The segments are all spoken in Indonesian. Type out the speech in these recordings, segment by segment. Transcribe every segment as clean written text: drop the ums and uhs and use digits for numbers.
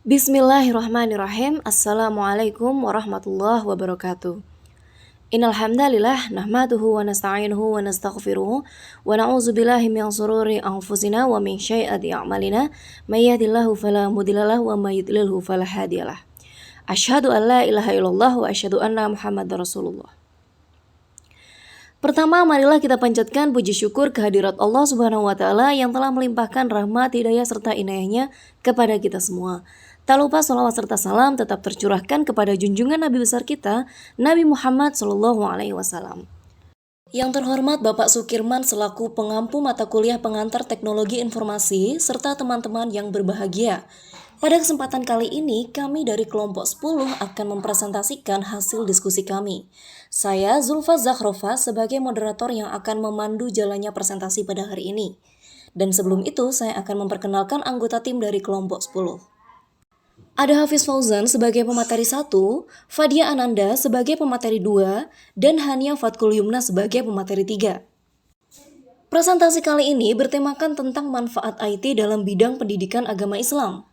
Bismillahirrahmanirrahim. Assalamualaikum warahmatullahi wabarakatuh. Innal hamdalillah nahmaduhu wa nasta'inuhu wa nastaghfiruh wa na'udzu billahi min shururi anfusina wa min sayyiati a'malina may yahdihillahu fala mudhillalah wa may yudlilhu fala hadiyalah. Asyhadu an la ilaha illallah wa asyhadu anna Muhammadar Rasulullah. Pertama, marilah kita panjatkan puji syukur kehadirat Allah Subhanahu wa taala yang telah melimpahkan rahmat, hidayah serta inayahnya kepada kita semua. Tak lupa sholawat serta salam tetap tercurahkan kepada junjungan Nabi besar kita, Nabi Muhammad SAW. Yang terhormat Bapak Sukirman selaku pengampu mata kuliah pengantar teknologi informasi serta teman-teman yang berbahagia. Pada kesempatan kali ini, kami dari kelompok 10 akan mempresentasikan hasil diskusi kami. Saya Zulfa Zakhrova sebagai moderator yang akan memandu jalannya presentasi pada hari ini. Dan sebelum itu, saya akan memperkenalkan anggota tim dari kelompok 10. Ada Hafiz Fauzan sebagai pemateri 1, Fadia Ananda sebagai pemateri 2, dan Hania Fatkul Yumna sebagai pemateri 3. Presentasi kali ini bertemakan tentang manfaat IT dalam bidang pendidikan agama Islam.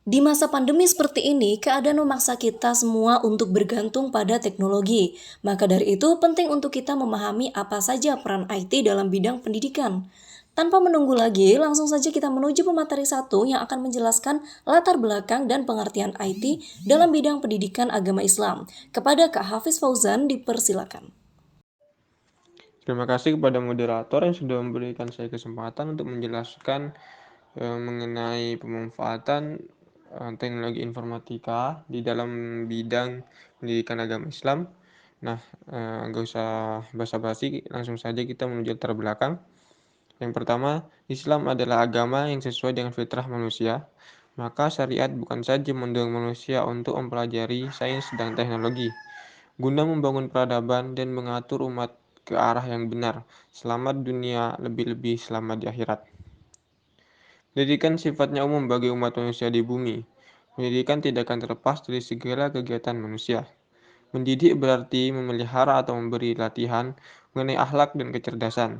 Di masa pandemi seperti ini, keadaan memaksa kita semua untuk bergantung pada teknologi. Maka dari itu, penting untuk kita memahami apa saja peran IT dalam bidang pendidikan. Tanpa menunggu lagi, langsung saja kita menuju pemateri 1 yang akan menjelaskan latar belakang dan pengertian IT dalam bidang pendidikan agama Islam. Kepada Kak Hafiz Fauzan, dipersilakan. Terima kasih kepada moderator yang sudah memberikan saya kesempatan untuk menjelaskan mengenai pemanfaatan teknologi informatika di dalam bidang pendidikan agama Islam. Nah, nggak usah basa-basi, langsung saja kita menuju latar belakang. Yang pertama, Islam adalah agama yang sesuai dengan fitrah manusia. Maka syariat bukan saja mendorong manusia untuk mempelajari sains dan teknologi, guna membangun peradaban dan mengatur umat ke arah yang benar, selamat dunia, lebih-lebih selamat di akhirat. Pendidikan sifatnya umum bagi umat manusia di bumi. Pendidikan tidak akan terlepas dari segala kegiatan manusia. Mendidik berarti memelihara atau memberi latihan mengenai akhlak dan kecerdasan.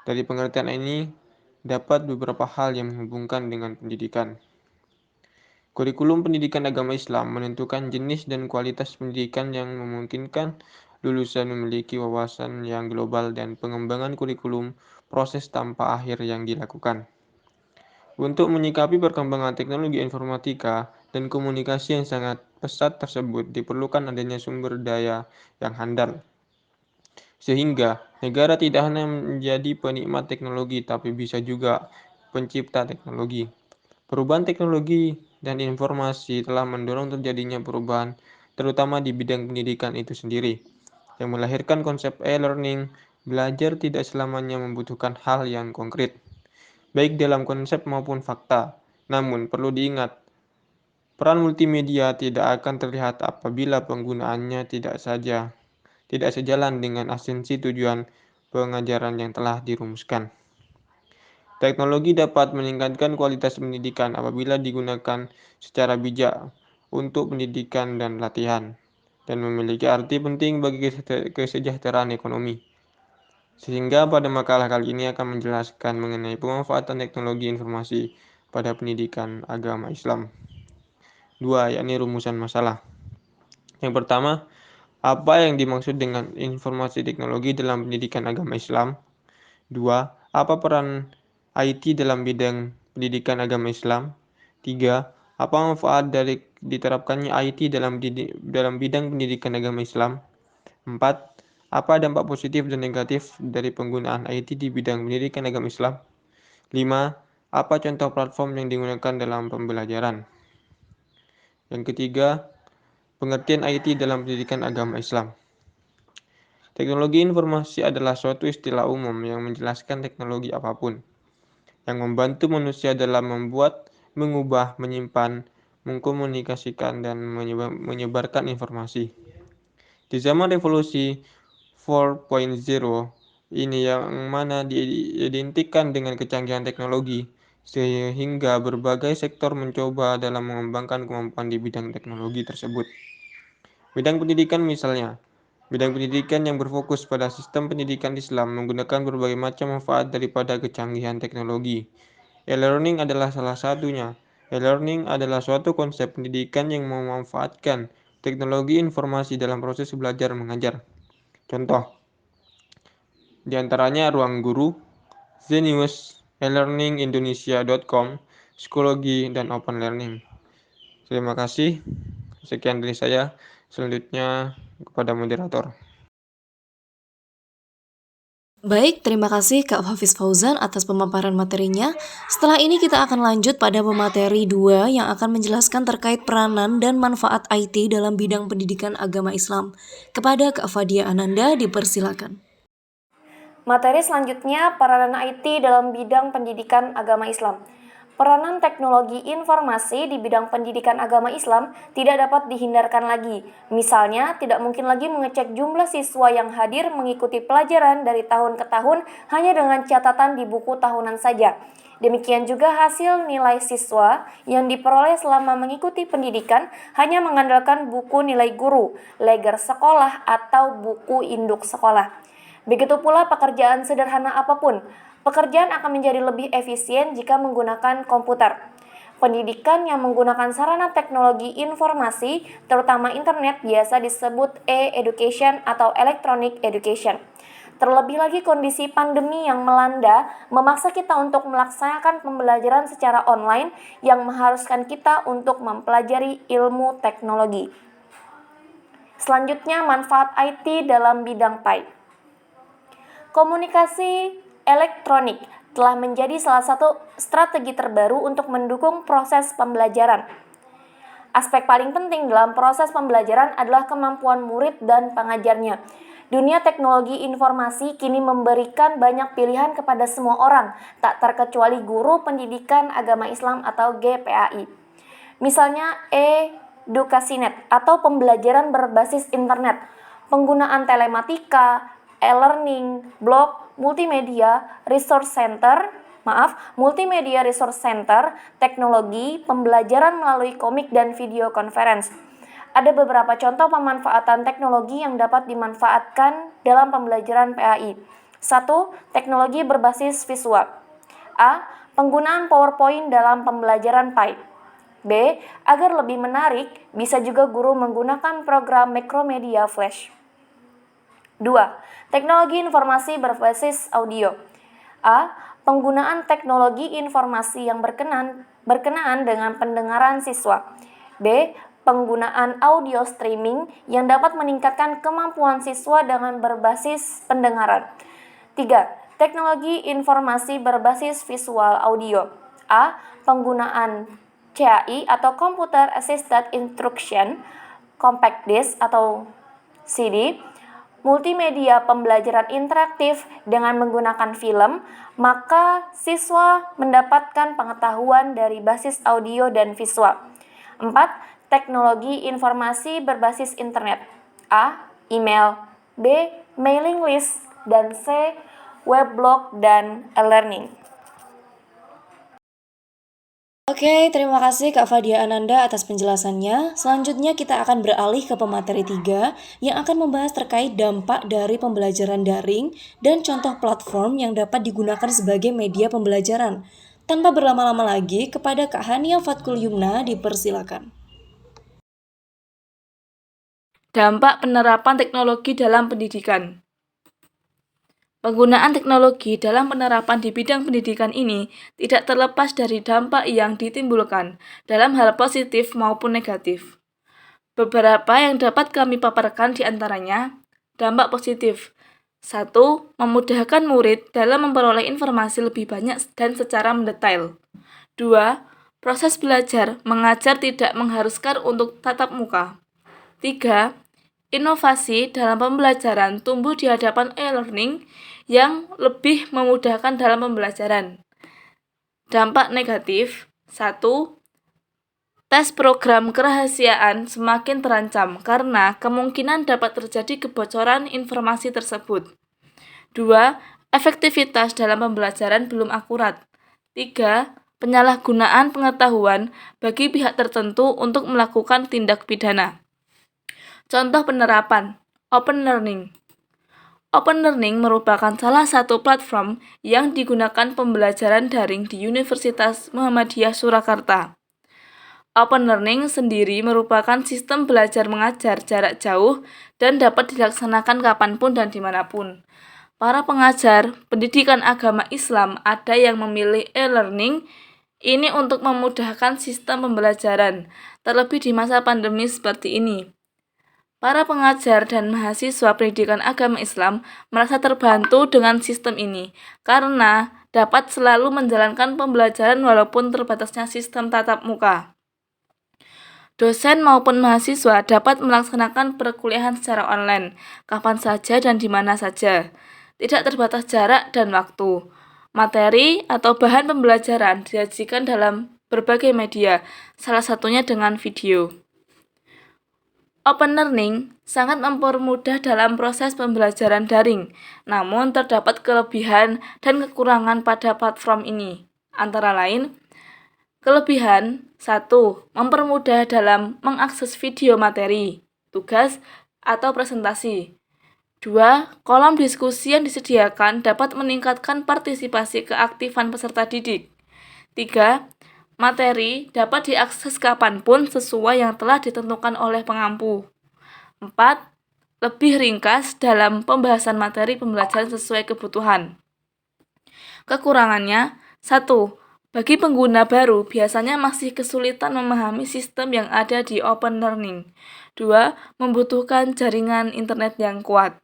Dari pengertian ini, dapat beberapa hal yang menghubungkan dengan pendidikan. Kurikulum pendidikan agama Islam menentukan jenis dan kualitas pendidikan yang memungkinkan lulusan memiliki wawasan yang global dan pengembangan kurikulum proses tanpa akhir yang dilakukan. Untuk menyikapi perkembangan teknologi informatika dan komunikasi yang sangat pesat tersebut, diperlukan adanya sumber daya yang handal. Sehingga negara tidak hanya menjadi penikmat teknologi, tapi bisa juga pencipta teknologi. Perubahan teknologi dan informasi telah mendorong terjadinya perubahan, terutama di bidang pendidikan itu sendiri, yang melahirkan konsep e-learning. Belajar tidak selamanya membutuhkan hal yang konkret, baik dalam konsep maupun fakta. Namun, perlu diingat, peran multimedia tidak akan terlihat apabila penggunaannya tidak sejalan dengan esensi tujuan pengajaran yang telah dirumuskan. Teknologi dapat meningkatkan kualitas pendidikan apabila digunakan secara bijak untuk pendidikan dan latihan, dan memiliki arti penting bagi kesejahteraan ekonomi. Sehingga pada makalah kali ini akan menjelaskan mengenai pemanfaatan teknologi informasi pada pendidikan agama Islam. 2, yakni rumusan masalah. Yang pertama, apa yang dimaksud dengan informasi teknologi dalam pendidikan agama Islam? 2. Apa peran IT dalam bidang pendidikan agama Islam? 3. Apa manfaat dari diterapkannya IT dalam bidang pendidikan agama Islam? 4. Apa dampak positif dan negatif dari penggunaan IT di bidang pendidikan agama Islam? 5. Apa contoh platform yang digunakan dalam pembelajaran? Yang ketiga, pengertian IT dalam pendidikan agama Islam. Teknologi informasi adalah suatu istilah umum yang menjelaskan teknologi apapun yang membantu manusia dalam membuat, mengubah, menyimpan, mengkomunikasikan, dan menyebarkan informasi. Di zaman revolusi 4.0 ini yang mana diidentikan dengan kecanggihan teknologi, sehingga berbagai sektor mencoba dalam mengembangkan kemampuan di bidang teknologi tersebut. Bidang pendidikan misalnya, bidang pendidikan yang berfokus pada sistem pendidikan Islam menggunakan berbagai macam manfaat daripada kecanggihan teknologi. E-learning adalah salah satunya. E-learning adalah suatu konsep pendidikan yang memanfaatkan teknologi informasi dalam proses belajar mengajar. Contoh, di antaranya Ruang Guru, Zenius, elearningindonesia.com, Psikologi, dan Open Learning. Terima kasih. Sekian dari saya. Selanjutnya kepada moderator. Baik, terima kasih Kak Hafiz Fauzan atas pemaparan materinya. Setelah ini kita akan lanjut pada pemateri 2 yang akan menjelaskan terkait peranan dan manfaat IT dalam bidang pendidikan agama Islam. Kepada Kak Fadia Ananda dipersilakan. Materi selanjutnya, peranan IT dalam bidang pendidikan agama Islam. Peranan teknologi informasi di bidang pendidikan agama Islam tidak dapat dihindarkan lagi. Misalnya, tidak mungkin lagi mengecek jumlah siswa yang hadir mengikuti pelajaran dari tahun ke tahun hanya dengan catatan di buku tahunan saja. Demikian juga hasil nilai siswa yang diperoleh selama mengikuti pendidikan hanya mengandalkan buku nilai guru, leger sekolah, atau buku induk sekolah. Begitu pula pekerjaan sederhana apapun, pekerjaan akan menjadi lebih efisien jika menggunakan komputer. Pendidikan yang menggunakan sarana teknologi informasi, terutama internet, biasa disebut e-education atau electronic education. Terlebih lagi kondisi pandemi yang melanda memaksa kita untuk melaksanakan pembelajaran secara online yang mengharuskan kita untuk mempelajari ilmu teknologi. Selanjutnya, manfaat IT dalam bidang PAI. Komunikasi elektronik telah menjadi salah satu strategi terbaru untuk mendukung proses pembelajaran. Aspek paling penting dalam proses pembelajaran adalah kemampuan murid dan pengajarnya. Dunia teknologi informasi kini memberikan banyak pilihan kepada semua orang, tak terkecuali guru pendidikan agama Islam atau GPAI. Misalnya Edukasinet atau pembelajaran berbasis internet, penggunaan telematika, e-learning, blog, multimedia resource center, teknologi, pembelajaran melalui komik dan video conference. Ada beberapa contoh pemanfaatan teknologi yang dapat dimanfaatkan dalam pembelajaran PAI. 1. Teknologi berbasis visual. A. Penggunaan PowerPoint dalam pembelajaran PAI. B. Agar lebih menarik, bisa juga guru menggunakan program Macromedia Flash. 2. Teknologi informasi berbasis audio. A. Penggunaan teknologi informasi yang berkenaan dengan pendengaran siswa. B. Penggunaan audio streaming yang dapat meningkatkan kemampuan siswa dengan berbasis pendengaran. 3. Teknologi informasi berbasis visual audio. A. Penggunaan CAI atau Computer Assisted Instruction, Compact Disc atau CD, multimedia pembelajaran interaktif dengan menggunakan film, maka siswa mendapatkan pengetahuan dari basis audio dan visual. 4. Teknologi informasi berbasis internet. A. Email. B. Mailing list. Dan C. Weblog dan e-learning. Oke, terima kasih Kak Fadia Ananda atas penjelasannya. Selanjutnya kita akan beralih ke pemateri 3 yang akan membahas terkait dampak dari pembelajaran daring dan contoh platform yang dapat digunakan sebagai media pembelajaran. Tanpa berlama-lama lagi, kepada Kak Hania Fatkul Yumna dipersilakan. Dampak penerapan teknologi dalam pendidikan. Penggunaan teknologi dalam penerapan di bidang pendidikan ini tidak terlepas dari dampak yang ditimbulkan dalam hal positif maupun negatif. Beberapa yang dapat kami paparkan di antaranya, dampak positif. 1. Memudahkan murid dalam memperoleh informasi lebih banyak dan secara mendetail. 2. Proses belajar mengajar tidak mengharuskan untuk tatap muka. 3. Inovasi dalam pembelajaran tumbuh di hadapan e-learning yang lebih memudahkan dalam pembelajaran. Dampak negatif. 1. Tes program kerahasiaan semakin terancam karena kemungkinan dapat terjadi kebocoran informasi tersebut. 2. Efektivitas dalam pembelajaran belum akurat. 3. Penyalahgunaan pengetahuan bagi pihak tertentu untuk melakukan tindak pidana. Contoh penerapan, Open Learning. Open Learning merupakan salah satu platform yang digunakan pembelajaran daring di Universitas Muhammadiyah Surakarta. Open learning sendiri merupakan sistem belajar mengajar jarak jauh dan dapat dilaksanakan kapanpun dan dimanapun. Para pengajar pendidikan agama Islam ada yang memilih e-learning ini untuk memudahkan sistem pembelajaran, terlebih di masa pandemi seperti ini. Para pengajar dan mahasiswa pendidikan agama Islam merasa terbantu dengan sistem ini karena dapat selalu menjalankan pembelajaran walaupun terbatasnya sistem tatap muka. Dosen maupun mahasiswa dapat melaksanakan perkuliahan secara online, kapan saja dan di mana saja. Tidak terbatas jarak dan waktu. Materi atau bahan pembelajaran disajikan dalam berbagai media, salah satunya dengan video. Open learning sangat mempermudah dalam proses pembelajaran daring, namun terdapat kelebihan dan kekurangan pada platform ini. Antara lain, kelebihan 1. Mempermudah dalam mengakses video materi, tugas, atau presentasi. 2. Kolom diskusi yang disediakan dapat meningkatkan partisipasi keaktifan peserta didik. 3. Materi dapat diakses kapanpun sesuai yang telah ditentukan oleh pengampu. 4. Lebih ringkas dalam pembahasan materi pembelajaran sesuai kebutuhan. Kekurangannya, 1. Bagi pengguna baru, biasanya masih kesulitan memahami sistem yang ada di open learning. 2. Membutuhkan jaringan internet yang kuat.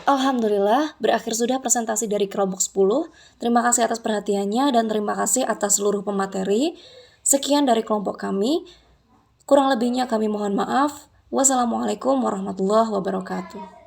Alhamdulillah, berakhir sudah presentasi dari kelompok 10. Terima kasih atas perhatiannya dan terima kasih atas seluruh pemateri. Sekian dari kelompok kami. Kurang lebihnya kami mohon maaf. Wassalamualaikum warahmatullahi wabarakatuh.